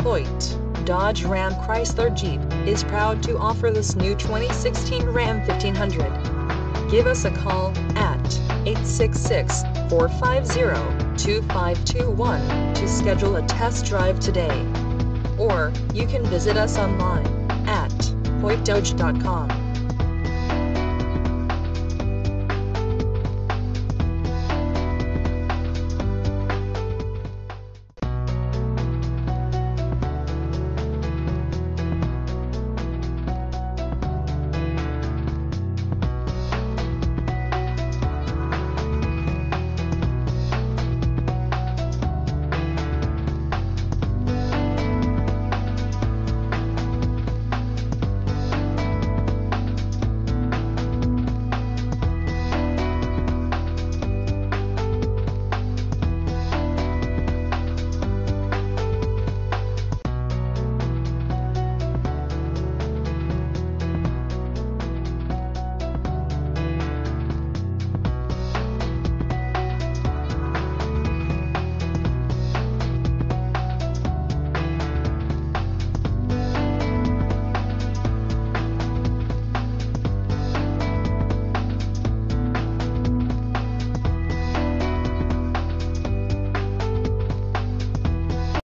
Hoyt, Dodge Ram Chrysler Jeep, is proud to offer this new 2016 Ram 1500. Give us a call at 866-450-2521 to schedule a test drive today. Or, you can visit us online at hoytdodge.com.